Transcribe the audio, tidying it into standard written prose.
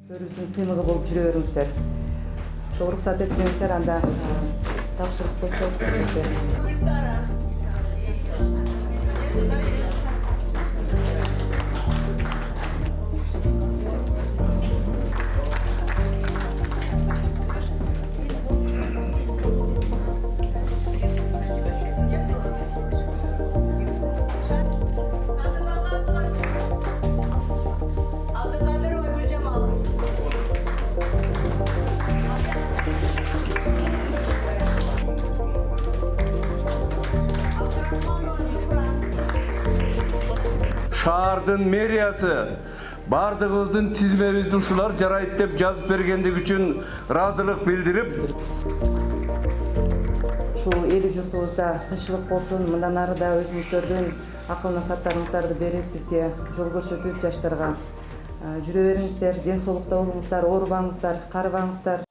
Төрүбүздүн сыймыгы болуп жүрө бериңиздер. Ошо уруксат этсеңиздер, анда тапшырып койсок. Шаардын мэриясы бардыгыбыздын тизмебизди ушулар жарайт деп жазып бергендиги үчүн ыраазылык билдирип, Ушул эл журтубузда тынччылык болсун, мындан ары да өзүңүздөрдүн акыл насааттарыңыздарды берип, бизге жол көрсөтүп, жаштарга жүрө бериңиздер, ден соолукта болуңуздар, оорубаңыздар, карыбаңыздар.